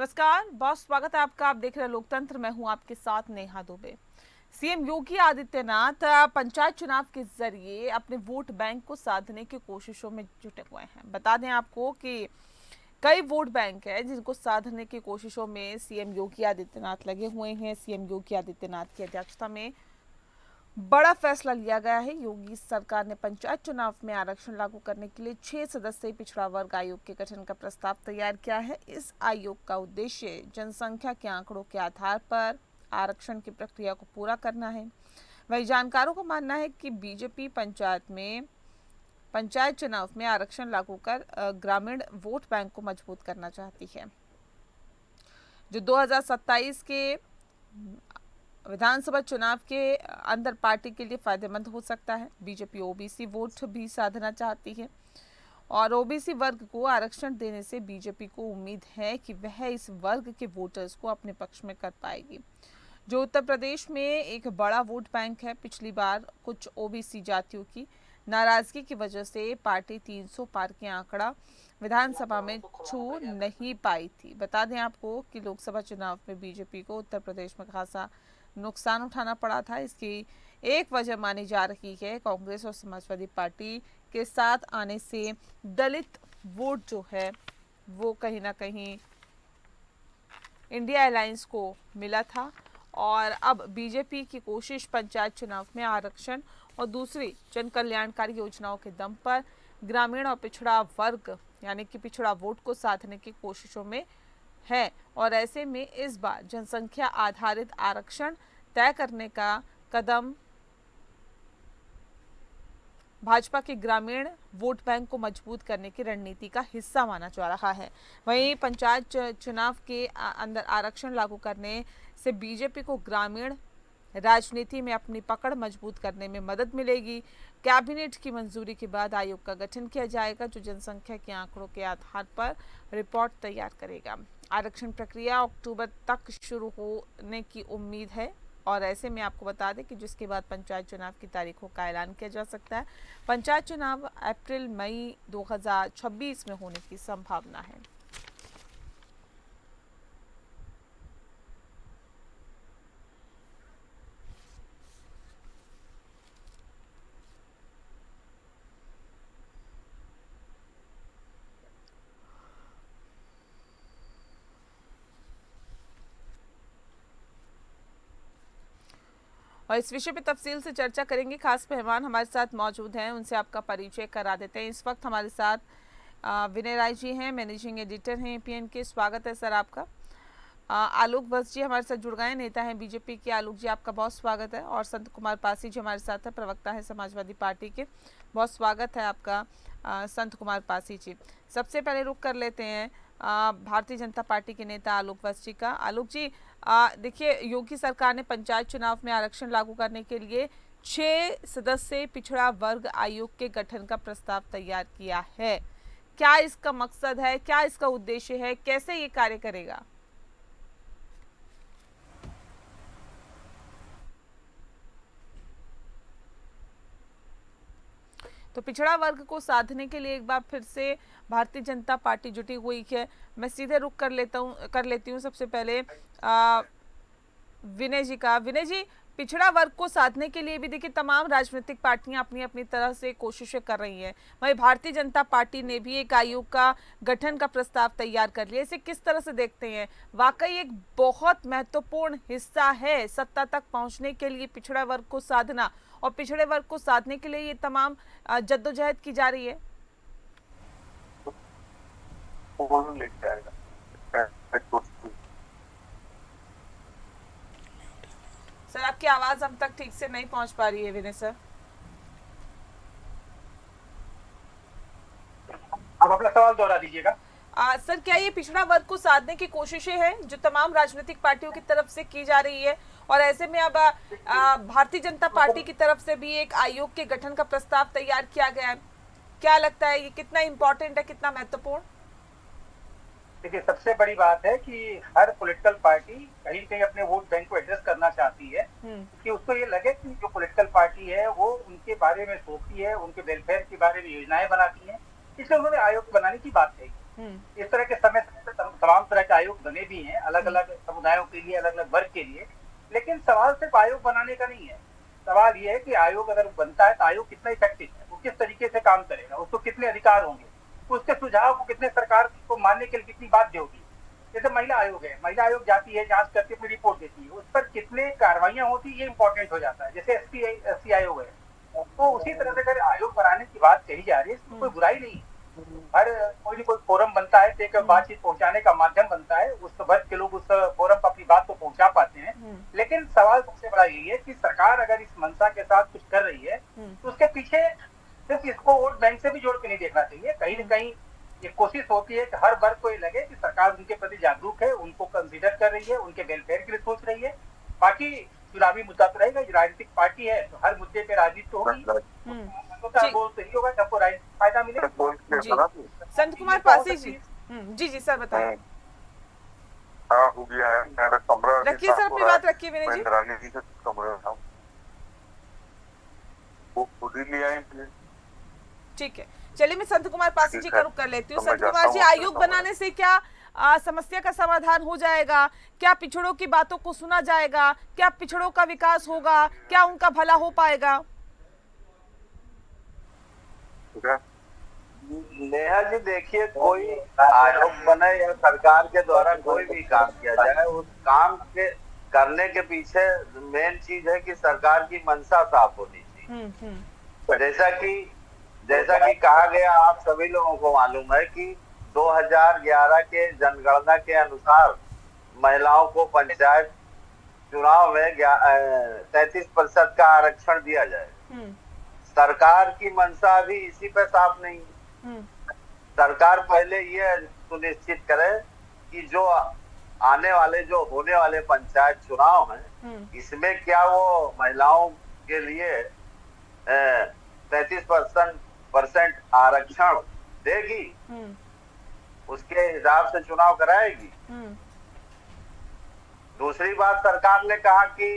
नमस्कार, बहुत स्वागत है आपका। आप देख रहे हैं लोकतंत्र। मैं हूं आपके साथ नेहा दुबे। सीएम योगी आदित्यनाथ पंचायत चुनाव के जरिए अपने वोट बैंक को साधने की कोशिशों में जुटे हुए हैं। बता दें आपको कि कई वोट बैंक है जिनको साधने की कोशिशों में सीएम योगी आदित्यनाथ लगे हुए हैं। सीएम योगी आदित्यनाथ की अध्यक्षता में बड़ा फैसला लिया गया है। योगी सरकार ने पंचायत चुनाव में आरक्षण लागू करने के लिए 6 सदस्यीय पिछड़ा वर्ग आयोग के गठन का प्रस्ताव तैयार किया है। इस आयोग का उद्देश्य जनसंख्या के आंकड़ों के आधार पर आरक्षण की प्रक्रिया को पूरा करना है। वही जानकारों का मानना है कि बीजेपी पंचायत चुनाव में आरक्षण लागू कर ग्रामीण वोट बैंक को मजबूत करना चाहती है, जो 2027 के विधानसभा चुनाव के अंदर पार्टी के लिए फायदेमंद हो सकता है। बीजेपी ओबीसी वोट भी साधना चाहती है और ओबीसी वर्ग को आरक्षण देने से बीजेपी को उम्मीद है कि वह इस वर्ग के वोटर्स को अपने पक्ष में कर पाएगी, जो उत्तर प्रदेश में एक बड़ा वोट बैंक है। पिछली बार कुछ ओबीसी जातियों की नाराजगी की वजह से पार्टी 300 पार के आंकड़ा विधानसभा में छू नहीं पाई थी। बता दें आपको कि लोकसभा चुनाव में बीजेपी को उत्तर प्रदेश में खासा नुकसान उठाना पड़ा था। इसकी एक वजह मानी जा रही है कांग्रेस और समाजवादी पार्टी के साथ आने से दलित वोट जो है वो कहीं ना कहीं इंडिया अलायंस को मिला था। और अब बीजेपी की कोशिश पंचायत चुनाव में आरक्षण और दूसरी जन कल्याणकारी योजनाओं के दम पर ग्रामीण और पिछड़ा वर्ग यानी कि पिछड़ा वोट को साधने की कोशिशों में है। और ऐसे में इस बार जनसंख्या आधारित आरक्षण तय करने का कदम भाजपा के ग्रामीण वोट बैंक को मजबूत करने की रणनीति का हिस्सा माना जा रहा है। वहीं पंचायत चुनाव के अंदर आरक्षण लागू करने से बीजेपी को ग्रामीण राजनीति में अपनी पकड़ मजबूत करने में मदद मिलेगी। कैबिनेट की मंजूरी के बाद आयोग का गठन किया जाएगा, जो जनसंख्या के आंकड़ों के आधार पर रिपोर्ट तैयार करेगा। आरक्षण प्रक्रिया अक्टूबर तक शुरू होने की उम्मीद है और ऐसे में आपको बता दें कि जिसके बाद पंचायत चुनाव की तारीखों का ऐलान किया जा सकता है। पंचायत चुनाव अप्रैल मई 2026 में होने की संभावना है। और इस विषय पे तफसील से चर्चा करेंगे। खास मेहमान हमारे साथ मौजूद हैं, उनसे आपका परिचय करा देते हैं। इस वक्त हमारे साथ विनय राय जी हैं, मैनेजिंग एडिटर हैं एपीएन के। स्वागत है सर आपका। आलोक बस जी हमारे साथ जुड़ गए, नेता हैं बीजेपी के। आलोक जी आपका बहुत स्वागत है। और संत कुमार पासी जी हमारे साथ है, प्रवक्ता है समाजवादी पार्टी के। बहुत स्वागत है आपका संत कुमार पासी जी। सबसे पहले रुक कर लेते हैं भारतीय जनता पार्टी के नेता आलोक बस जी का। आलोक जी, देखिए, योगी सरकार ने पंचायत चुनाव में आरक्षण लागू करने के लिए 6 सदस्यीय पिछड़ा वर्ग आयोग के गठन का प्रस्ताव तैयार किया है। क्या इसका मकसद है, क्या इसका उद्देश्य है, कैसे ये कार्य करेगा? तो पिछड़ा वर्ग को साधने के लिए एक बार फिर से भारतीय जनता पार्टी जुटी हुई है। मैं सीधे रुक कर लेती हूँ सबसे पहले विनय जी का। विनय जी, पिछड़ा वर्ग को साधने के लिए भी देखिए तमाम राजनीतिक पार्टियां अपनी अपनी तरह से कोशिशें कर रही हैं। वहीं भारतीय जनता पार्टी ने भी एक आयोग का गठन का प्रस्ताव तैयार कर लिया। इसे किस तरह से देखते हैं? वाकई एक बहुत महत्वपूर्ण हिस्सा है सत्ता तक पहुंचने के लिए पिछड़ा वर्ग को साधना, और पिछड़े वर्ग को साधने के लिए ये तमाम जद्दोजहद की जा रही है। सर, आपकी आवाज हम तक ठीक से नहीं पहुंच पा रही है विनय सर। आप अपना सवाल दोहरा दीजिएगा। सर, क्या ये पिछड़ा वर्ग को साधने की कोशिशें हैं जो तमाम राजनीतिक पार्टियों की तरफ से की जा रही है, और ऐसे में अब भारतीय जनता पार्टी की तरफ से भी एक आयोग के गठन का प्रस्ताव तैयार किया गया है? क्या लगता है ये कितना इम्पोर्टेंट है, कितना महत्वपूर्ण? देखिए, सबसे बड़ी बात है कि हर पॉलिटिकल पार्टी कहीं कहीं अपने वोट बैंक को एड्रेस करना चाहती है कि उसको ये लगे कि जो पॉलिटिकल पार्टी है वो उनके बारे में सोचती है, उनके वेलफेयर के बारे में योजनाएं बनाती है, इसलिए उन्होंने आयोग बनाने की बात कही। इस तरह के समय समय पे तमाम तरह के आयोग बने भी हैं, अलग अलग समुदायों के लिए, अलग अलग वर्ग के लिए। लेकिन सवाल सिर्फ आयोग बनाने का नहीं है, सवाल ये है कि आयोग अगर बनता है तो आयोग कितना इफेक्टिव है, वो किस तरीके से काम करेगा, उसको कितने अधिकार होंगे, उसके सुझाव को कितने सरकार को मानने के लिए कितनी बाध्य होगी। जैसे महिला आयोग है, महिला आयोग जाती है, जांच करके अपनी रिपोर्ट देती है, उस पर कितने कार्रवाइयां होती है ये इंपॉर्टेंट हो जाता है। जैसे एससी आयोग है, तो उसी तरह से अगर आयोग बनाने की बात कही जा रही है, इसमें कोई बुराई नहीं है। हर कोई फोरम बनता है तो एक बातचीत पहुंचाने का माध्यम बनता है, उस वर्ग के लोग उस फोरम पर अपनी बात को पहुंचा पाते हैं। लेकिन सवाल सबसे बड़ा यही है कि सरकार अगर इस मंशा के साथ कुछ कर रही है तो उसके पीछे सिर्फ इसको वोट बैंक से भी जोड़ के नहीं देखना चाहिए। कहीं न कहीं ये कोशिश होती है कि हर वर्ग को ये लगे कि सरकार उनके प्रति जागरूक है, उनको कंसीडर कर रही है, उनके वेलफेयर के लिए सोच रही है। बाकी चुनावी मुद्दा तो रहेगा, राजनीतिक पार्टी है तो हर मुद्दे पे राजनीति तो होगी। गोल तो यही होगा कि आपको राजनीतिक फायदा मिलेगा। संत कुमार पासी जी, जी सर बताएं। हो गया है, रखिए सर अपनी बात रखिए विनय जी। राजनीति से कमरा था वो खुद ही ले आएंगे। ठीक है, चलिए मैं संत कुमार पासी जी का रुख कर लेती हूँ। संत कुमार जी, आयोग बनाने से क्या समस्या का समाधान हो जाएगा? क्या पिछड़ों की बातों को सुना जाएगा? क्या पिछड़ों का विकास होगा? क्या उनका भला हो पाएगा? नेहा जी देखिए, कोई आयोग बने या सरकार के द्वारा कोई भी काम किया जाए, उस काम के करने के पीछे मेन चीज है कि सरकार की मंशा साफ होनी चाहिए। जैसा कि कहा गया, आप सभी लोगों को मालूम है कि 2011 के जनगणना के अनुसार महिलाओं को पंचायत चुनाव में 33% का आरक्षण दिया जाए। सरकार की मंशा अभी इसी पे साफ नहीं है। सरकार पहले ये सुनिश्चित करे कि जो होने वाले पंचायत चुनाव हैं, इसमें क्या वो महिलाओं के लिए 33% आरक्षण देगी, उसके हिसाब से चुनाव कराएगी। दूसरी बात, सरकार ने कहा कि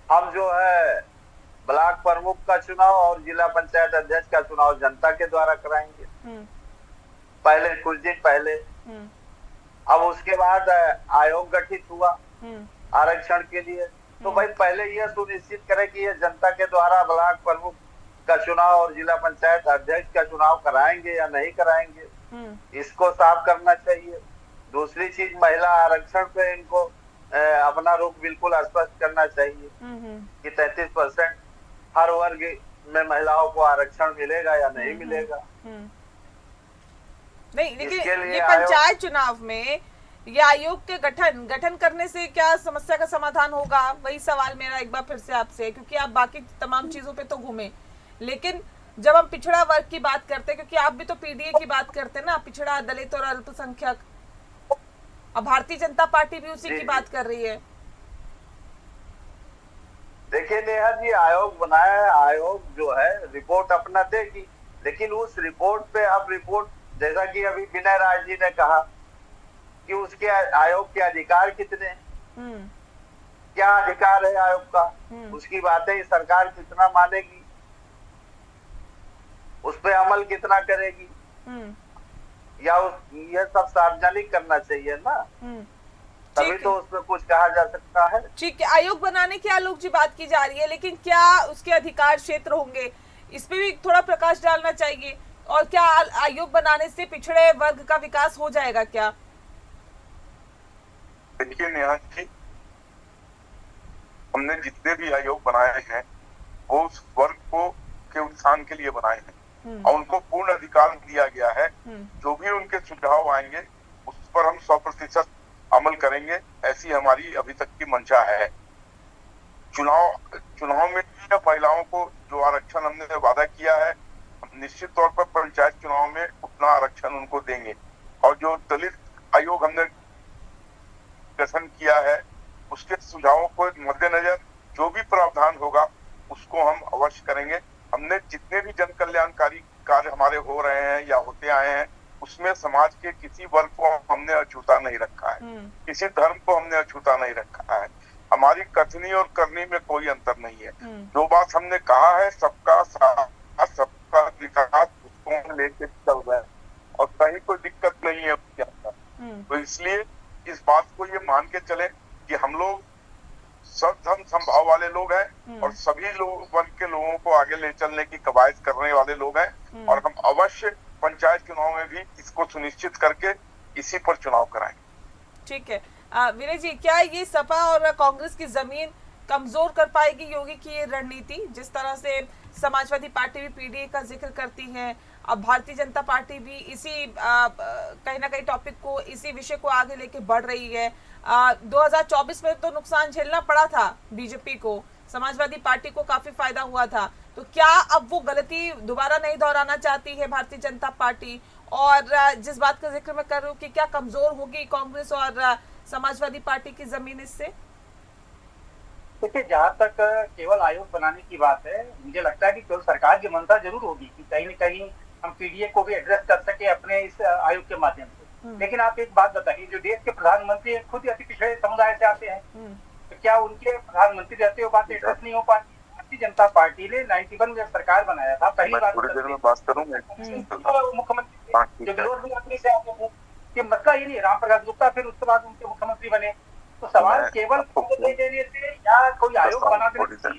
हम जो है ब्लॉक प्रमुख का चुनाव और जिला पंचायत अध्यक्ष का चुनाव जनता के द्वारा कराएंगे, पहले कुछ दिन पहले। अब उसके बाद आयोग गठित हुआ आरक्षण के लिए, तो भाई पहले यह सुनिश्चित करे कि ये जनता के द्वारा ब्लॉक प्रमुख का चुनाव और जिला पंचायत अध्यक्ष का चुनाव कराएंगे या नहीं कराएंगे, इसको साफ करना चाहिए। दूसरी चीज, महिला आरक्षण पे इनको अपना रुख बिल्कुल स्पष्ट करना चाहिए कि 33% हर वर्ग में महिलाओं को आरक्षण मिलेगा या नहीं मिलेगा। नहीं, लेकिन ये पंचायत चुनाव में ये आयोग के गठन करने से क्या समस्या का समाधान होगा? वही सवाल मेरा एक बार फिर से आपसे, क्योंकि आप बाकी तमाम चीजों पे तो घूमे, लेकिन जब हम पिछड़ा वर्ग की बात करते हैं, क्योंकि आप भी तो पीडीए की बात करते हैं ना, पिछड़ा, दलित और अल्पसंख्यक, अब भारतीय जनता पार्टी भी उसी की बात कर रही है। देखिए नेहा जी, आयोग बनाया है, आयोग जो है रिपोर्ट अपना देगी, लेकिन उस रिपोर्ट पे जैसा कि अभी विनय राज जी ने कहा कि उसके आयोग के अधिकार कितने हैं, क्या अधिकार है आयोग का, उसकी बातें सरकार कितना मानेगी, उस पे अमल कितना करेगी, या ये सब सार्वजनिक करना चाहिए ना, तभी तो उसमें कुछ कहा जा सकता है। ठीक है, आयोग बनाने की आलोक जी बात की जा रही है, लेकिन क्या उसके अधिकार क्षेत्र होंगे, इस पे भी थोड़ा प्रकाश डालना चाहिए। और क्या आयोग बनाने से पिछड़े वर्ग का विकास हो जाएगा क्या? देखिए नेहा जी, हमने जितने भी आयोग बनाए हैं वो उस वर्ग को के उत्थान के लिए बनाए हैं और उनको पूर्ण अधिकार दिया गया है। जो भी उनके सुझाव आएंगे उस पर हम 100% अमल करेंगे, ऐसी हमारी अभी तक की मंशा है। चुनाव में महिलाओं को जो आरक्षण हमने वादा किया है, निश्चित तौर पर पंचायत चुनाव में उतना आरक्षण उनको देंगे। और जो दलित आयोग हमने गठन किया है, उसके सुझावों को मद्देनजर जो भी प्रावधान होगा उसको हम अवश्य करेंगे। हमने जितने भी जन कल्याणकारी कार्य हमारे हो रहे हैं या होते आए हैं, उसमें समाज के किसी वर्ग को हमने अछूता नहीं रखा है, किसी धर्म को हमने अछूता नहीं रखा है। हमारी कथनी और करनी में कोई अंतर नहीं है। जो बात हमने कहा है, सबका साथ सबका विकास, उसको हम लेके चल रहे हैं। कहीं कोई दिक्कत नहीं है उसके अंदर। तो इसलिए इस बात को ये मान के चले कि हम लोग सब धर्म समभाव वाले लोग हैं और सभी लोग वर्ग के लोगों को आगे ले चलने की कवायद करने वाले लोग हैं, और हम अवश्य पंचायत चुनाव में भी इसको सुनिश्चित करके इसी पर चुनाव कराएंगे। ठीक है विनय जी, क्या ये सपा और कांग्रेस की जमीन कमजोर कर पाएगी योगी की ये रणनीति? जिस तरह से समाजवादी पार्टी भी पीडीए का जिक्र करती है, अब भारतीय जनता पार्टी भी इसी कहीं ना कहीं टॉपिक को, इसी विषय को आगे लेके बढ़ रही है। 2024 में तो नुकसान झेलना पड़ा था बीजेपी को, समाजवादी पार्टी को काफी फायदा हुआ था, तो क्या अब वो गलती दोबारा नहीं दोहराना चाहती है भारतीय जनता पार्टी? और जिस बात का जिक्र मैं कर रही हूँ कि क्या कमजोर होगी कांग्रेस और समाजवादी पार्टी की जमीन इससे? देखिए, जहाँ तक केवल आयोग बनाने की बात है, मुझे लगता है कि केवल सरकार की मंशा जरूर होगी कि कहीं न कहीं हम पीडीए को भी एड्रेस कर सके अपने इस आयोग के माध्यम से। लेकिन आप एक बात बताइए, जो देश के प्रधानमंत्री खुद अति पिछड़े समुदाय से आते हैं, तो क्या उनके प्रधानमंत्री रहते हुए बात एड्रेस नहीं हो पाती? भारतीय जनता पार्टी ने 91 में जब सरकार बनाया था, पहली बार मुख्यमंत्री जो विरोध में से आते थे, कि मसला ये नहीं, राम प्रसाद गुप्ता फिर उसके बाद उनके मुख्यमंत्री बने। तो सवाल केवल दे देने से या कोई आयोग बना देने से,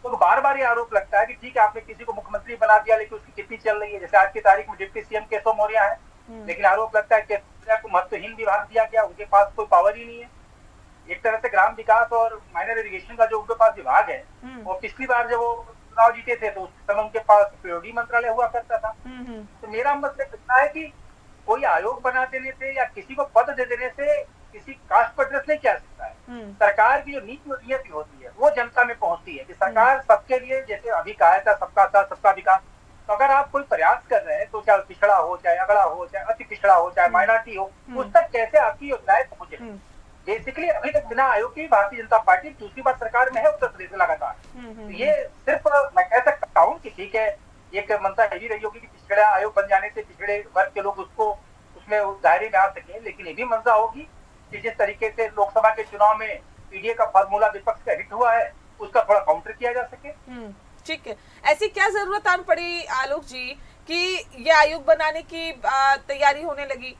तो बार बार ये आरोप लगता है कि ठीक है आपने किसी को मुख्यमंत्री बना दिया, लेकिन उसकी कितनी चल रही है। जैसे आज की तारीख में डिप्टी सीएम केशव मौर्य है, लेकिन आरोप लगता है केशव मौर्य को महत्वहीन विभाग दिया गया, उनके पास कोई पावर ही नहीं है। एक तरह से ग्राम विकास और माइनर इरिगेशन का जो उनके पास विभाग है, और पिछली बार जब वो चुनाव जीते थे तो उस समय उनके पास पीओडी मंत्रालय हुआ करता था। तो मेरा मतलब इतना है कि कोई आयोग बना देने से या किसी को पद दे देने से किसी कास्ट पर एड्रेस नहीं किया सकता है। सरकार की जो नीति और नियति होती है वो जनता में पहुंचती है कि सरकार सबके लिए, जैसे अभी कहा था सबका साथ सबका विकास, तो अगर आप कोई प्रयास कर रहे हैं तो चाहे पिछड़ा हो, चाहे अगड़ा हो, चाहे अति पिछड़ा हो, चाहे माइनॉरिटी हो, उस तक कैसे आपकी योजनाएं पहुंचे। बेसिकली अभी तक बिना आयोग की भारतीय जनता पार्टी दूसरी बार सरकार में है उत्तर प्रदेश में लगातार। तो ये सिर्फ मैं कह सकता हूँ कि ठीक है, एक मंशा यही रही होगी कि पिछड़ा आयोग बन जाने से पिछड़े वर्ग के लोग उसको उसमें उस दायरे में आ सके, लेकिन ये भी मंशा होगी कि जिस तरीके से लोकसभा के चुनाव में पीडीए का फार्मूला विपक्ष का हिट हुआ है, उसका थोड़ा काउंटर किया जा सके। ठीक है, ऐसी क्या जरूरत आन पड़ी आलोक जी कि ये आयोग बनाने की तैयारी होने लगी?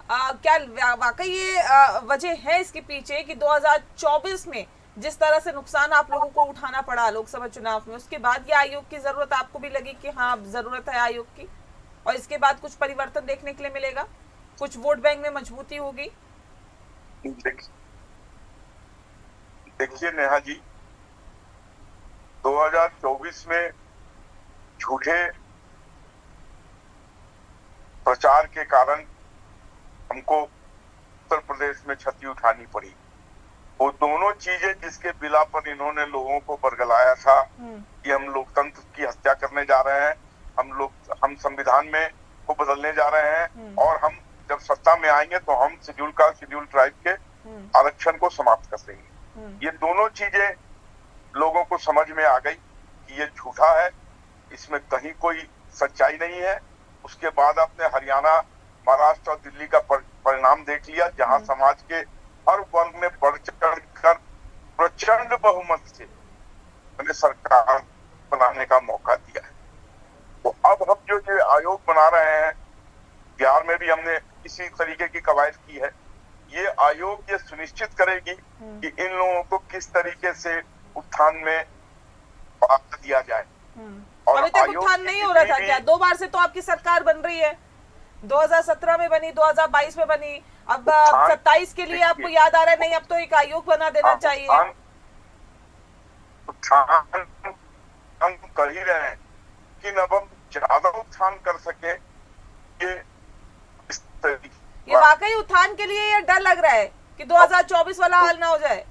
क्या वाकई ये वजह है इसके पीछे कि 2024 में जिस तरह से नुकसान आप लोगों को उठाना पड़ा लोकसभा चुनाव में, उसके बाद ये आयोग की जरूरत आपको भी लगी कि हाँ जरूरत है आयोग की, और इसके बाद कुछ परिवर्तन देखने के लिए मिलेगा, कुछ वोट बैंक में मजबूती होगी? देखिए नेहा जी, 2024 में झूठे प्रचार के कारण हमको उत्तर प्रदेश में क्षति उठानी पड़ी। वो दोनों चीजें जिसके बिला पर इन्होंने लोगों को बरगलाया था कि हम लोकतंत्र की हत्या करने जा रहे हैं, हम संविधान में को बदलने जा रहे हैं, और हम जब सत्ता में आएंगे तो हम शेड्यूल ट्राइब के आरक्षण को समाप्त कर देंगे। ये दोनों चीजें लोगों को समझ में आ गई कि ये झूठा है, इसमें कहीं कोई सच्चाई नहीं है। उसके बाद आपने हरियाणा, महाराष्ट्र और दिल्ली का परिणाम देख लिया, जहां समाज के हर वर्ग ने बढ़ चढ़ कर प्रचंड बहुमत से हमें सरकार बनाने का मौका दिया है। तो अब हम जो आयोग बना रहे हैं, बिहार में भी हमने इसी तरीके की कवायद की है। ये आयोग ये सुनिश्चित करेगी कि इन लोगों को किस तरीके से उत्थान में भाग दिया जाए। और अभी तक उत्थान नहीं हो रहा था क्या? 2 बार से तो आपकी सरकार बन रही है, 2017 में बनी, 2022 में बनी, अब 27 के लिए आपको याद आ रहा है नहीं अब तो एक आयोग बना देना चाहिए। उत्थान हम कर ही रहे हैं कि अब हम ज्यादा उत्थान कर सके, ये वाकई उत्थान के लिए ये डर लग रहा है कि 2024 वाला हाल ना हो जाए।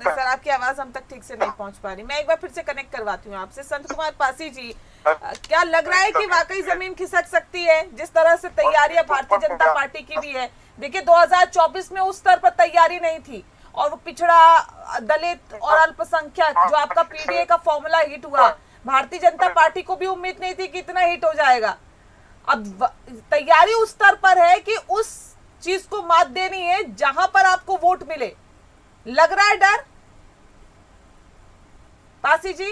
सर आपकी आवाज हम तक ठीक से नहीं पहुंच पा रही, मैं एक बार फिर से कनेक्ट करवाती हूँ आपसे। संत कुमार पासी जी, क्या लग रहा है कि वाकई जमीन खिसक सकती है जिस तरह से तैयारियां भारतीय जनता पार्टी की भी है? देखिए 2024 में उस स्तर पर तैयारी नहीं थी, और वो पिछड़ा, दलित और अल्पसंख्यक जो आपका पीडीए का फॉर्मूला हिट हुआ, भारतीय जनता पार्टी को भी उम्मीद नहीं थी कि इतना हिट हो जाएगा। अब तैयारी उस स्तर पर है कि उस चीज को मात देनी है जहां पर आपको वोट मिले, लग रहा है डर पासी जी?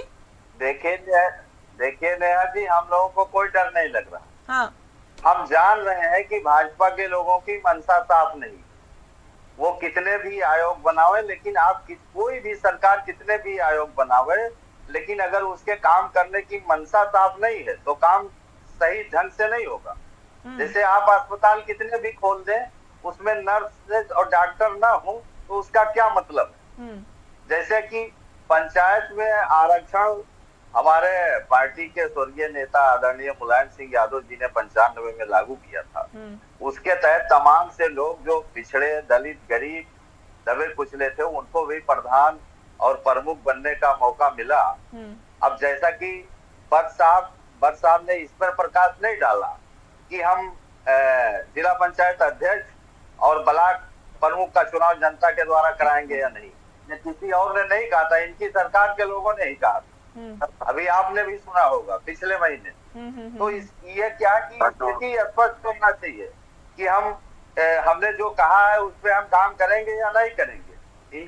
देखिए नेहा जी, हम लोगों को कोई डर नहीं लग रहा। हाँ। हम जान रहे हैं कि भाजपा के लोगों की मंशा साफ नहीं। वो कितने भी आयोग बनावे, लेकिन कोई भी सरकार कितने भी आयोग बनावे, लेकिन अगर उसके काम करने की मंशा साफ नहीं है तो काम सही ढंग से नहीं होगा। जैसे आप अस्पताल कितने भी खोल दें, उसमें नर्स और डॉक्टर ना हो तो उसका क्या मतलब है। जैसे कि पंचायत में आरक्षण हमारे पार्टी के स्वर्गीय नेता आदरणीय मुलायम सिंह यादव जी ने 95 में लागू किया था। उसके तहत तमाम से लोग जो पिछड़े, दलित, गरीब, दबे कुचले थे, उनको भी प्रधान और प्रमुख बनने का मौका मिला। अब जैसा कि बट साहब ने इस पर प्रकाश नहीं डाला कि हम जिला पंचायत अध्यक्ष और ब्लॉक प्रमुख का चुनाव जनता के द्वारा कराएंगे या नहीं, किसी और ने नहीं कहा था, इनकी सरकार के लोगों ने ही कहा। अभी आपने भी सुना होगा पिछले महीने। तो ये क्या कि स्थिति स्पष्ट करना चाहिए कि हमने जो कहा है उस पर हम काम करेंगे या नहीं करेंगे।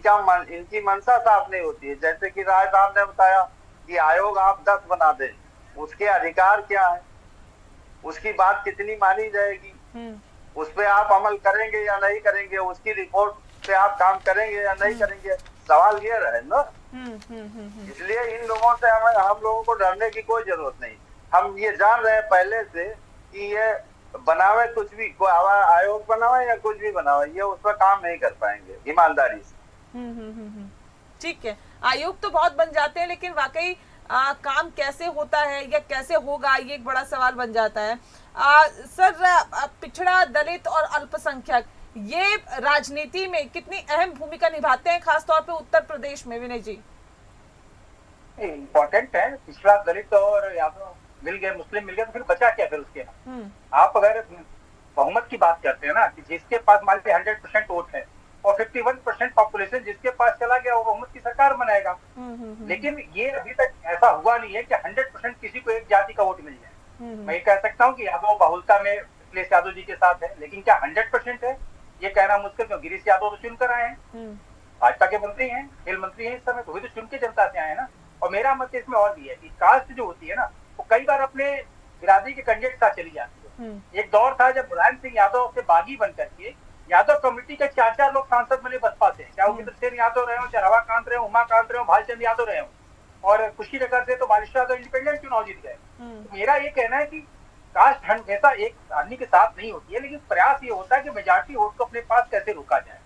इनकी मंशा साफ नहीं होती है। जैसे कि राय साहब ने बताया कि आयोग आप 10 बना दें, उसके अधिकार क्या है, उसकी बात कितनी मानी जाएगी, उस पर आप अमल करेंगे या नहीं करेंगे, उसकी रिपोर्ट पे आप काम करेंगे या नहीं करेंगे, सवाल ये रहे ना। इसलिए इन लोगों से हम लोगों को डरने की कोई जरूरत नहीं। हम ये जान रहे हैं पहले से कि ये बनावे कुछ भी, कोई आयोग बनावे या कुछ भी बनावे, ये उस पर काम नहीं कर पाएंगे ईमानदारी से। ठीक है, आयोग तो बहुत बन जाते हैं, लेकिन वाकई काम कैसे होता है या कैसे होगा, ये एक बड़ा सवाल बन जाता है। सर, पिछड़ा, दलित और अल्पसंख्यक ये राजनीति में कितनी अहम भूमिका निभाते हैं, खासतौर पे उत्तर प्रदेश में? विनय जी, इम्पोर्टेंट है। पिछड़ा, दलित और यादव मिल गए, मुस्लिम मिल गए, तो फिर बचा क्या फिर उसके? आप अगर बहुमत की बात करते हैं ना, कि जिसके पास मान लीजिए 100% वोट है और 51% पॉपुलेशन जिसके पास चला गया, वो बहुमत की सरकार बनाएगा। लेकिन ये अभी तक ऐसा हुआ नहीं है कि 100% किसी को एक जाति का वोट मिल जाए। मैं ये कह सकता हूँ कि यादव बहुलता में अखिलेश यादव जी के साथ है, लेकिन क्या 100% है ये कहना मुश्किल, क्यों? गिरीश यादव तो चुनकर आए हैं, भाजपा के मंत्री हैं, खेल मंत्री हैं इस समय, तो वही तो चुन के जनता से आए ना। और मेरा मत इसमें और भी है कि कास्ट जो होती है ना, वो कई बार अपने बिरादरी के कैंडिडेट साथ चली जाती है। एक दौर था जब मुलायम सिंह यादव से बागी बन करके यादव कमेटी के 4 लोग सांसद बने बसपा से, चाहे वो मित्रसेन यादव रहे हो, चाहे रवाकांत रहे हो, उमाकांत रहे हो, भालचंद यादव रहे हो, और कुशीनगर से तो बालिश्वर यादव इंडिपेंडेंट चुनाव जीत गए। तो मेरा ये कहना है कि कास्ट हमेशा एक आदमी के साथ नहीं होती है, लेकिन प्रयास ये होता है कि मेजॉरिटी वोट को अपने पास कैसे रोका जाए।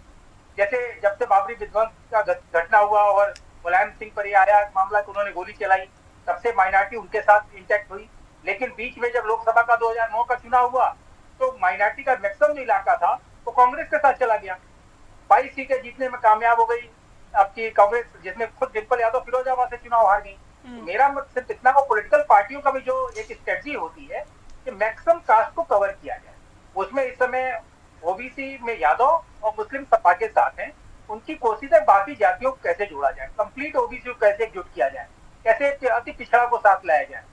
जैसे जब से बाबरी विध्वंस का घटना हुआ और मुलायम सिंह पर यह आया मामला कि उन्होंने गोली चलाई, तब से माइनॉरिटी उनके साथ इंटैक्ट हुई। लेकिन बीच में जब लोकसभा का 2009 का चुनाव हुआ तो माइनॉरिटी का मैक्सिमम जो इलाका था वो कांग्रेस के साथ चला गया, 22 सीटें जीतने में कामयाब हो गई आपकी कांग्रेस, जिसमें खुद डिम्पल यादव फिरोजाबाद से चुनाव हार गई। तो मेरा मत सिर्फ इतना, वो पॉलिटिकल पार्टियों का भी जो एक स्ट्रेटजी होती है कि मैक्सिमम कास्ट को कवर किया जाए। उसमें इस समय ओबीसी में यादव और मुस्लिम सपा के साथ हैं, उनकी कोशिश है बाकी जातियों को कैसे जोड़ा जाए, कंप्लीट ओबीसी को कैसे एकजुट किया जाए, कैसे अति पिछड़ा को साथ लाया जाए।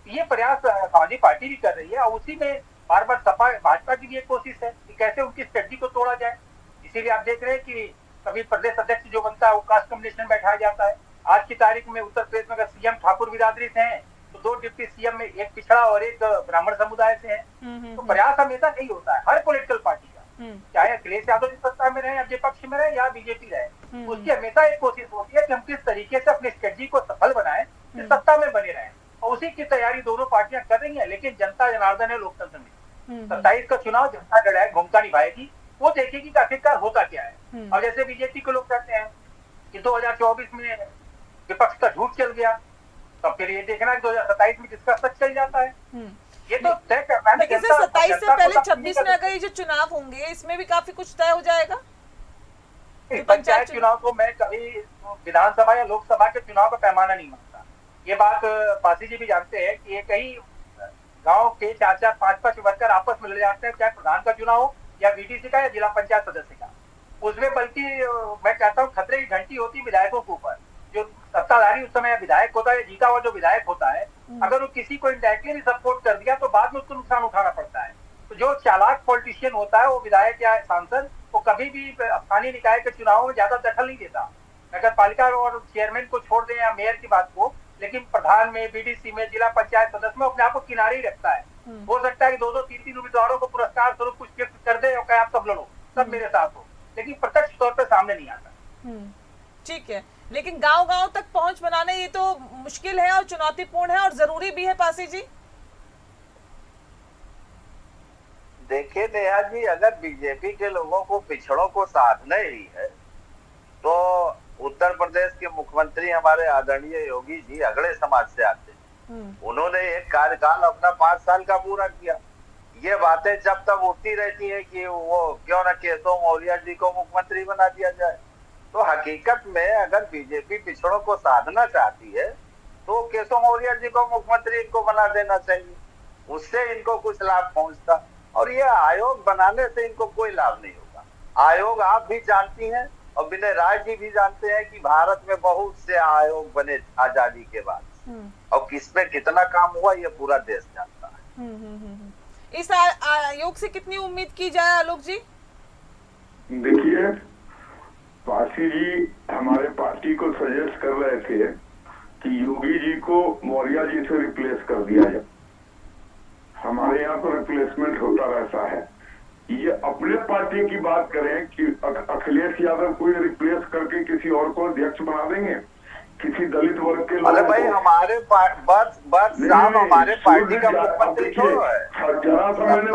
ये प्रयास समाजवादी पार्टी भी कर रही है, और उसी में बार बार सपा भाजपा की भी एक कोशिश है कि कैसे उनकी स्ट्रेटजी को तोड़ा जाए। इसीलिए आप देख रहे हैं कि कभी प्रदेश अध्यक्ष जो बनता है वो कास्ट कॉम्बिनेशन बैठाया जाता है। आज की तारीख में उत्तर प्रदेश में अगर सीएम ठाकुर बिरादरी से हैं तो 2 डिप्टी सीएम में एक पिछड़ा और एक ब्राह्मण समुदाय से है। तो प्रयास हमेशा यही होता है हर पॉलिटिकल पार्टी का, चाहे अखिलेश यादव सत्ता में रहे या विपक्ष में रहे या बीजेपी रहे, उसकी हमेशा एक कोशिश होती है कि हम किस तरीके से अपनी स्ट्रेटजी को सफल बनाए, सत्ता में बने रहे, और उसी की तैयारी दोनों पार्टियां कर रही है। लेकिन जनता जनार्दन है लोकतंत्र में, 27 का चुनाव जनता लड़ाई भूमिका निभाएगी, वो देखेगी कि आखिरकार होता क्या है। और जैसे बीजेपी के लोग कहते हैं कि 2024 में विपक्ष का झूठ चल गया, तो फिर ये देखना है 2027 में किसका सच चल जाता है, ये तो तय करना है। लेकिन 27 से पहले 26 में अगर ये जो चुनाव होंगे इसमें भी काफी कुछ तय हो जाएगा। पंचायत चुनाव को मैं कभी विधानसभा या लोकसभा के चुनाव का पैमाना नहीं मानता। ये बात पासी जी भी जानते हैं कि ये कई गांव के 4-4, 5-5 वर्कर आपस में लड़ जाते हैं, चाहे प्रधान का चुनाव हो या बीडीसी का या जिला पंचायत सदस्य का। उसमें बल्कि मैं कहता हूँ खतरे की घंटी होती विधायकों के ऊपर। जो सत्ताधारी उस समय विधायक होता है, जीता हुआ जो विधायक होता है, अगर वो किसी को इंडायरेक्टली सपोर्ट कर दिया तो बाद में उसको नुकसान उठाना पड़ता है। तो जो चालाक पॉलिटिशियन होता है वो विधायक या सांसद, वो कभी भी स्थानीय निकाय के चुनावों में ज्यादा दखल नहीं देता। नगर पालिका और चेयरमैन को छोड़ दें या मेयर की बात को, लेकिन प्रधान में, बीडीसी में, जिला पंचायत सदस्य में अपने आप को किनारे ही रखता है। हो सकता है कि 2-2, 3-3 उम्मीदवारों को पुरस्कार स्वरूप कुछ गिफ्ट कर दे और कहे आप सब लड़ो, सब मेरे साथ हो, लेकिन प्रत्यक्ष तौर पर सामने नहीं आता। ठीक है, लेकिन गांव-गांव तक पहुंच बनाना ये तो मुश्किल है और चुनौतीपूर्ण है और जरूरी भी है पासी जी। देखिए नेहा जी, अगर बीजेपी के लोगों को पिछड़ों को साधना ही है तो उत्तर प्रदेश के मुख्यमंत्री हमारे आदरणीय योगी जी अगड़े समाज से आते हैं। उन्होंने एक कार्यकाल अपना 5 साल का पूरा किया। ये बातें जब तक उठती रहती है कि वो क्यों न केशव मौर्य जी को मुख्यमंत्री बना दिया जाए, तो हकीकत में अगर बीजेपी पिछड़ों को साधना चाहती है तो केशव मौर्य जी को मुख्यमंत्री इनको बना देना चाहिए, उससे इनको कुछ लाभ पहुंचता। और ये आयोग बनाने से इनको कोई लाभ नहीं होगा। आयोग आप भी जानती हैं और विनय राय जी भी जानते हैं कि भारत में बहुत से आयोग बने आजादी के बाद, और किसमें कितना काम हुआ ये पूरा देश जानता है। इस आयोग से कितनी उम्मीद की जाए आलोक जी? देखिए, पासी जी हमारे पार्टी को सजेस्ट कर रहे थे कि योगी जी को मौर्य जी से रिप्लेस कर दिया जाए। हमारे यहाँ तो रिप्लेसमेंट होता रहता है। ये अपने पार्टी की बात करें कि अखिलेश यादव को रिप्लेस करके किसी और को अध्यक्ष बना देंगे, किसी दलित वर्ग के लोगों अरे भाई को। हमारे बस साहब हमारे पार्टी का मुख्यमंत्री क्यों है? जरा सा मैंने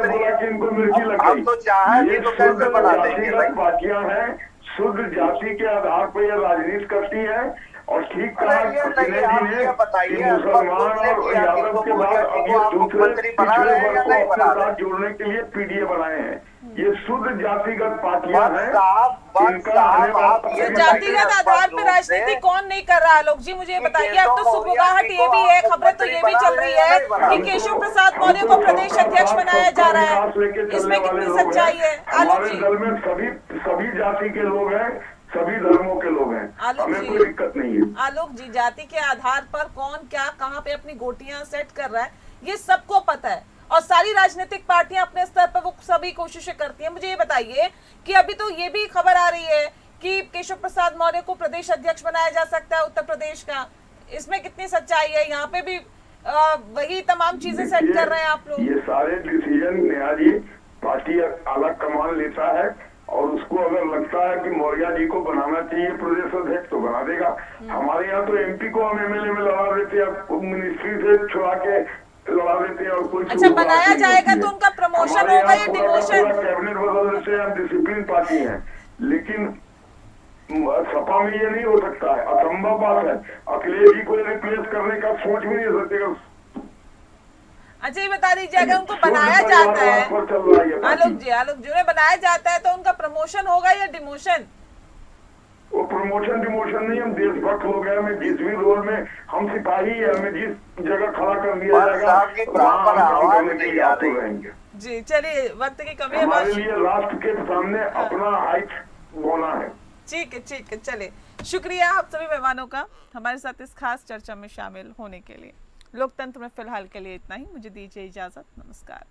बोला कि इनको मिर्ची लग गई। हम तो चाहे ये तो कैसे बना देंगे भाई? पार्टियां हैं, शुद्ध जाति के आधार पर यह राजनीति करती है। और ठीक कहा बताइए मुसलमान और यादव के बाद अब ये दूसरे पिछड़े वर्ग को अपने साथ जोड़ने के लिए पीडीए बनाए हैं। ये शुद्ध जातिगत पार्टियां हैं। ये जातिगत आधार पर राजनीति कौन नहीं कर रहा आलोक जी, मुझे बताइए। अब तो सुगबुगाहट ये भी है, खबरें तो ये भी चल रही है कि केशव प्रसाद मौर्य को प्रदेश अध्यक्ष बनाया जा रहा है। इसमें कितनी सच्चाई है आलोक जी? दल में सभी जाति के लोग हैं, सभी धर्मों के लोग हैं, हमें कोई दिक्कत नहीं है। आलोक जी, जाति के आधार पर कौन क्या कहाँ पे अपनी गोटियां सेट कर रहा है ये सबको पता है और सारी राजनीतिक पार्टियां अपने स्तर पर वो सभी कोशिशें करती हैं। मुझे ये बताइए कि अभी तो ये भी खबर आ रही है कि केशव प्रसाद मौर्य को प्रदेश अध्यक्ष बनाया जा सकता है उत्तर प्रदेश का, इसमें कितनी सच्चाई है? यहाँ पे भी वही तमाम चीजें सेट कर रहे हैं आप लोग। ये सारे डिसीजन नेहा जी पार्टी अलग कमान लेता है और उसको अगर लगता है कि मौर्य जी को बनाना चाहिए प्रदेश अध्यक्ष तो बना देगा। हमारे यहाँ तो एमपी को हम एमएलए में लड़ा देते हैं, मिनिस्ट्री से छुड़ा के लड़ा देते हैं और कोई। अच्छा, बनाया जाएगा तो उनका प्रमोशन होगा या डिमोशन? कैबिनेट बदल देते हैं, हम डिसिप्लिन पार्टी है, लेकिन सपा में ये नहीं हो सकता है, असंभव बात है। अखिलेश जी को रिप्लेस करने का सोच भी नहीं सकते। अच्छा, ये बता दीजिए, अगर उनको बनाया जाता है आलोक जी उन्हें बनाया जाता है तो उनका प्रमोशन होगा या डिमोशन? वो प्रमोशन डिमोशन नहीं, हम देशभक्त हो गए। हमें जिस भी रोल में हम सिपाही है, हमें जिस जगह खड़ा कर दिया जाएगा रहेंगे। जी चलिए, वक्त की कमी है, हमारे लिए राष्ट्र के सामने अपना हाइट बोना है। ठीक है, चलिए, शुक्रिया आप सभी मेहमानों का हमारे साथ इस खास चर्चा में शामिल होने के लिए। लोकतंत्र में फिलहाल के लिए इतना ही, मुझे दीजिए इजाजत, नमस्कार।